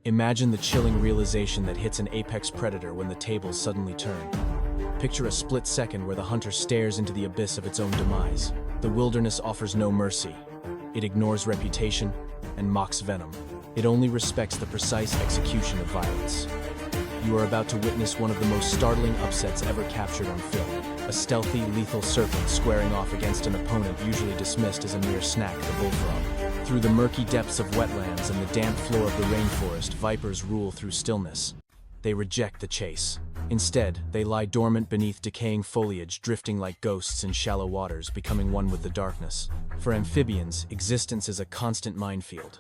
Imagine the chilling realization that hits an apex predator when the tables suddenly turn. Picture a split second where the hunter stares into the abyss of its own demise. The wilderness offers no mercy. It ignores reputation and mocks venom. It only respects the precise execution of violence. You are about to witness one of the most startling upsets ever captured on film. A stealthy, lethal serpent squaring off against an opponent usually dismissed as a mere snack, the bullfrog. Through the murky depths of wetlands and the damp floor of the rainforest, vipers rule through stillness. They reject the chase. Instead, they lie dormant beneath decaying foliage, drifting like ghosts in shallow waters, becoming one with the darkness. For amphibians, existence is a constant minefield.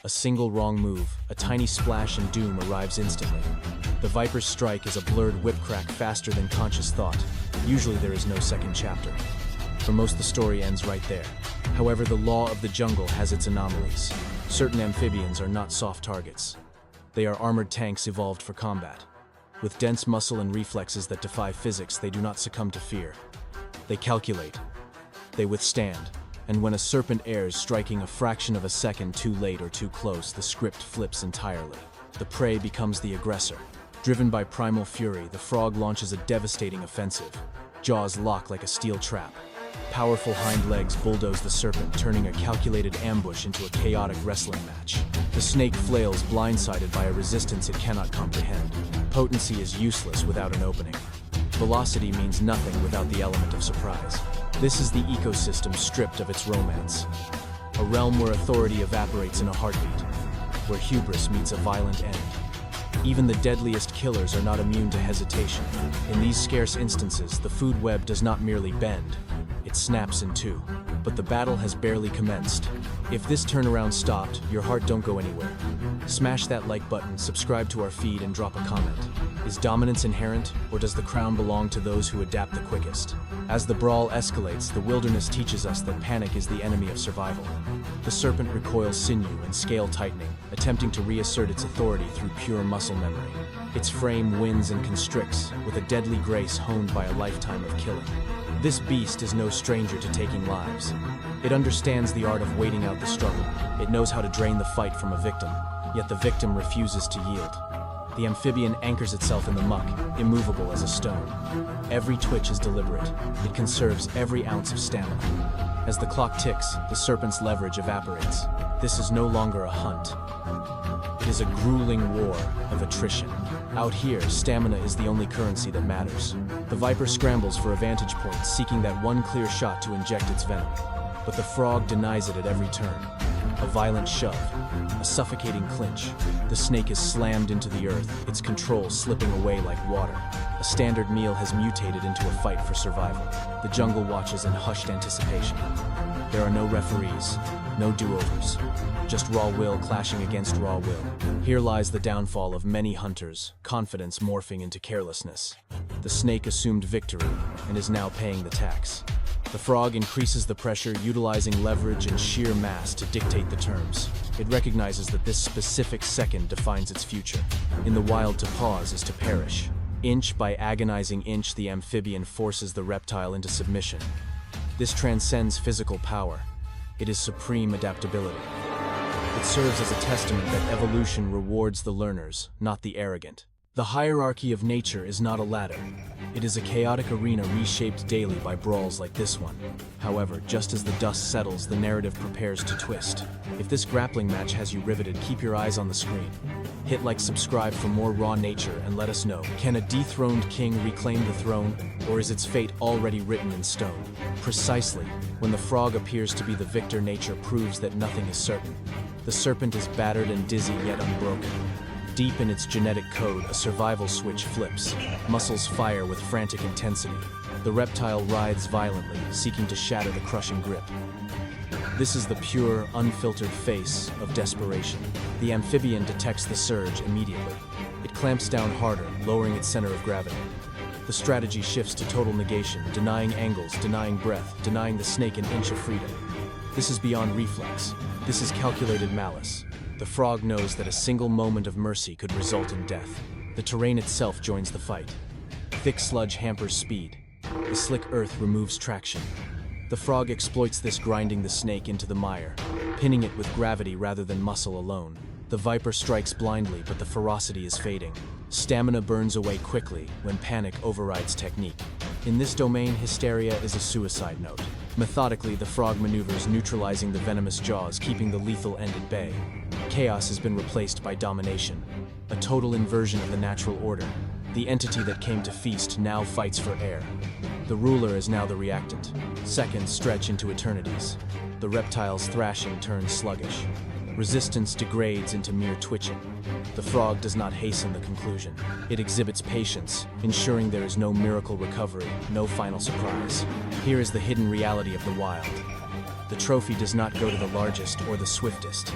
A single wrong move, a tiny splash and doom arrives instantly. The viper's strike is a blurred whipcrack faster than conscious thought. Usually there is no second chapter. For most, the story ends right there. However, the law of the jungle has its anomalies. Certain amphibians are not soft targets. They are armored tanks evolved for combat. With dense muscle and reflexes that defy physics, they do not succumb to fear. They calculate. They withstand. And when a serpent errs, striking a fraction of a second too late or too close, the script flips entirely. The prey becomes the aggressor. Driven by primal fury, the frog launches a devastating offensive. Jaws lock like a steel trap. Powerful hind legs bulldoze the serpent, turning a calculated ambush into a chaotic wrestling match. The snake flails, blindsided by a resistance it cannot comprehend. Potency is useless without an opening. Velocity means nothing without the element of surprise. This is the ecosystem stripped of its romance. A realm where authority evaporates in a heartbeat, where hubris meets a violent end. Even the deadliest killers are not immune to hesitation. In these scarce instances, the food web does not merely bend, it snaps in two. But the battle has barely commenced. If this turnaround stopped, your heart don't go anywhere. Smash that like button, subscribe to our feed, and drop a comment. Is dominance inherent, or does the crown belong to those who adapt the quickest? As the brawl escalates, the wilderness teaches us that panic is the enemy of survival. The serpent recoils, sinew and scale tightening, attempting to reassert its authority through pure muscle memory. Its frame wins and constricts, with a deadly grace honed by a lifetime of killing. This beast is no stranger to taking lives. It understands the art of waiting out the struggle. It knows how to drain the fight from a victim, yet the victim refuses to yield. The amphibian anchors itself in the muck, immovable as a stone. Every twitch is deliberate. It conserves every ounce of stamina. As the clock ticks, the serpent's leverage evaporates. This is no longer a hunt. It is a grueling war of attrition. Out here, stamina is the only currency that matters. The viper scrambles for a vantage point, seeking that one clear shot to inject its venom. But the frog denies it at every turn. A violent shove, a suffocating clinch. The snake is slammed into the earth, its control slipping away like water. A standard meal has mutated into a fight for survival. The jungle watches in hushed anticipation. There are no referees, no do-overs, just raw will clashing against raw will. Here lies the downfall of many hunters, confidence morphing into carelessness. The snake assumed victory and is now paying the tax. The frog increases the pressure, utilizing leverage and sheer mass to dictate the terms. It recognizes that this specific second defines its future. In the wild, to pause is to perish. Inch by agonizing inch, the amphibian forces the reptile into submission. This transcends physical power. It is supreme adaptability. It serves as a testament that evolution rewards the learners, not the arrogant. The hierarchy of nature is not a ladder. It is a chaotic arena reshaped daily by brawls like this one. However, just as the dust settles, the narrative prepares to twist. If this grappling match has you riveted, keep your eyes on the screen. Hit like, subscribe for more raw nature, and let us know. Can a dethroned king reclaim the throne, or is its fate already written in stone? Precisely, when the frog appears to be the victor, nature proves that nothing is certain. The serpent is battered and dizzy, yet unbroken. Deep in its genetic code, a survival switch flips. Muscles fire with frantic intensity. The reptile writhes violently, seeking to shatter the crushing grip. This is the pure, unfiltered face of desperation. The amphibian detects the surge immediately. It clamps down harder, lowering its center of gravity. The strategy shifts to total negation, denying angles, denying breath, denying the snake an inch of freedom. This is beyond reflex. This is calculated malice. The frog knows that a single moment of mercy could result in death. The terrain itself joins the fight. Thick sludge hampers speed. The slick earth removes traction. The frog exploits this, grinding the snake into the mire, pinning it with gravity rather than muscle alone. The viper strikes blindly, but the ferocity is fading. Stamina burns away quickly when panic overrides technique. In this domain, hysteria is a suicide note. Methodically, the frog maneuvers, neutralizing the venomous jaws, keeping the lethal end at bay. Chaos has been replaced by domination, a total inversion of the natural order. The entity that came to feast now fights for air. The ruler is now the reactant. Seconds stretch into eternities. The reptile's thrashing turns sluggish. Resistance degrades into mere twitching. The frog does not hasten the conclusion. It exhibits patience, ensuring there is no miracle recovery, no final surprise. Here is the hidden reality of the wild. The trophy does not go to the largest or the swiftest.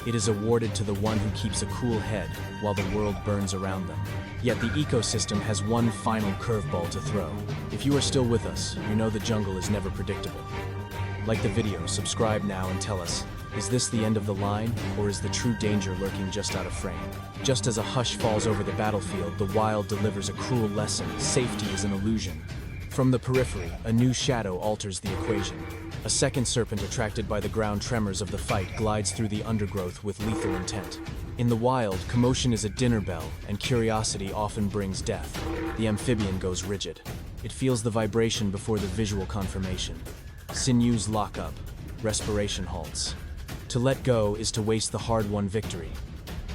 It is awarded to the one who keeps a cool head while the world burns around them. Yet the ecosystem has one final curveball to throw. If you are still with us, you know the jungle is never predictable. Like the video, subscribe now and tell us, is this the end of the line, or is the true danger lurking just out of frame? Just as a hush falls over the battlefield, the wild delivers a cruel lesson: safety is an illusion. From the periphery, a new shadow alters the equation. A second serpent, attracted by the ground tremors of the fight, glides through the undergrowth with lethal intent. In the wild, commotion is a dinner bell, and curiosity often brings death. The amphibian goes rigid. It feels the vibration before the visual confirmation. Sinews lock up. Respiration halts. To let go is to waste the hard-won victory.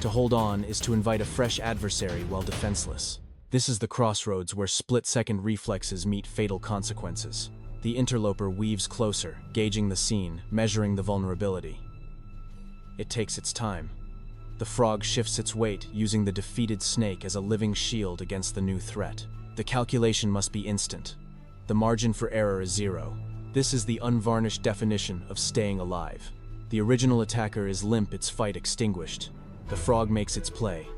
To hold on is to invite a fresh adversary while defenseless. This is the crossroads where split-second reflexes meet fatal consequences. The interloper weaves closer, gauging the scene, measuring the vulnerability. It takes its time. The frog shifts its weight, using the defeated snake as a living shield against the new threat. The calculation must be instant. The margin for error is zero. This is the unvarnished definition of staying alive. The original attacker is limp, its fight extinguished. The frog makes its play.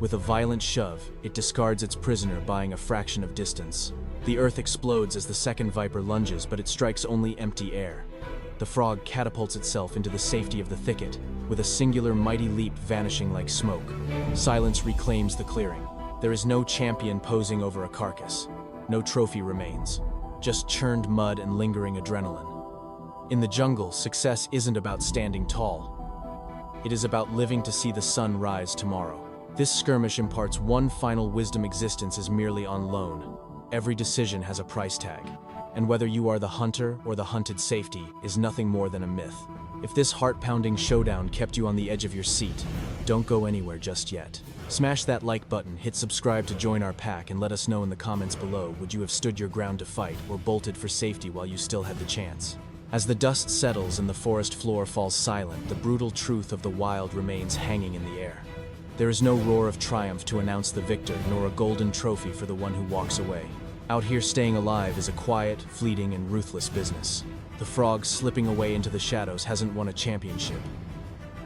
With a violent shove, it discards its prisoner, buying a fraction of distance. The earth explodes as the second viper lunges, but it strikes only empty air. The frog catapults itself into the safety of the thicket, with a singular mighty leap vanishing like smoke. Silence reclaims the clearing. There is no champion posing over a carcass. No trophy remains. Just churned mud and lingering adrenaline. In the jungle, success isn't about standing tall. It is about living to see the sun rise tomorrow. This skirmish imparts one final wisdom: existence is merely on loan. Every decision has a price tag. And whether you are the hunter or the hunted, safety is nothing more than a myth. If this heart-pounding showdown kept you on the edge of your seat, don't go anywhere just yet. Smash that like button, hit subscribe to join our pack, and let us know in the comments below, would you have stood your ground to fight or bolted for safety while you still had the chance? As the dust settles and the forest floor falls silent, the brutal truth of the wild remains hanging in the air. There is no roar of triumph to announce the victor, nor a golden trophy for the one who walks away. Out here, staying alive is a quiet, fleeting, and ruthless business. The frog slipping away into the shadows hasn't won a championship.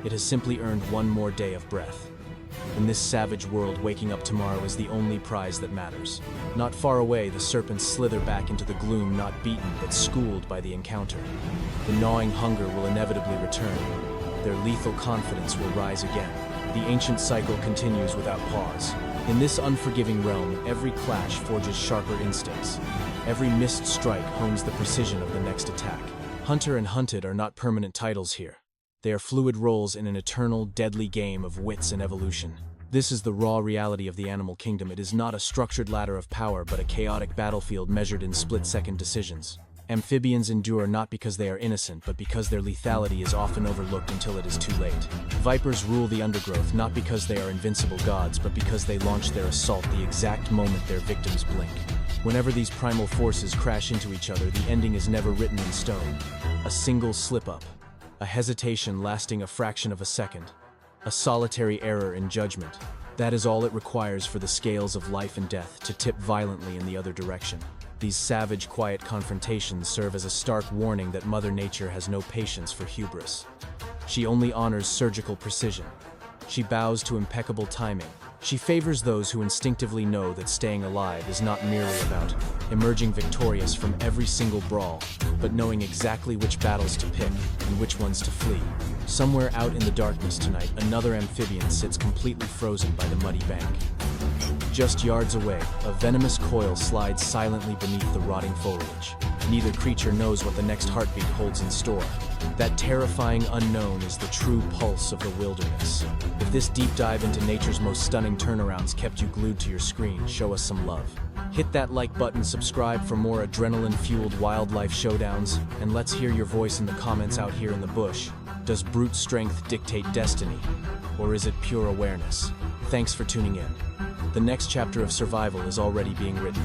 It has simply earned one more day of breath. In this savage world, waking up tomorrow is the only prize that matters. Not far away, the serpents slither back into the gloom, not beaten, but schooled by the encounter. The gnawing hunger will inevitably return. Their lethal confidence will rise again. The ancient cycle continues without pause. In this unforgiving realm, every clash forges sharper instincts. Every missed strike hones the precision of the next attack. Hunter and hunted are not permanent titles here. They are fluid roles in an eternal, deadly game of wits and evolution. This is the raw reality of the animal kingdom. It is not a structured ladder of power, but a chaotic battlefield measured in split-second decisions. Amphibians endure not because they are innocent, but because their lethality is often overlooked until it is too late. Vipers rule the undergrowth not because they are invincible gods, but because they launch their assault the exact moment their victims blink. Whenever these primal forces crash into each other, the ending is never written in stone. A single slip-up, a hesitation lasting a fraction of a second, a solitary error in judgment. That is all it requires for the scales of life and death to tip violently in the other direction. These savage, quiet confrontations serve as a stark warning that Mother Nature has no patience for hubris. She only honors surgical precision. She bows to impeccable timing. She favors those who instinctively know that staying alive is not merely about emerging victorious from every single brawl, but knowing exactly which battles to pick and which ones to flee. Somewhere out in the darkness tonight, another amphibian sits completely frozen by the muddy bank. Just yards away, a venomous coil slides silently beneath the rotting foliage. Neither creature knows what the next heartbeat holds in store. That terrifying unknown is the true pulse of the wilderness. If this deep dive into nature's most stunning turnarounds kept you glued to your screen, show us some love. Hit that like button, subscribe for more adrenaline-fueled wildlife showdowns, and let's hear your voice in the comments out here in the bush. Does brute strength dictate destiny? Or is it pure awareness? Thanks for tuning in. The next chapter of survival is already being written.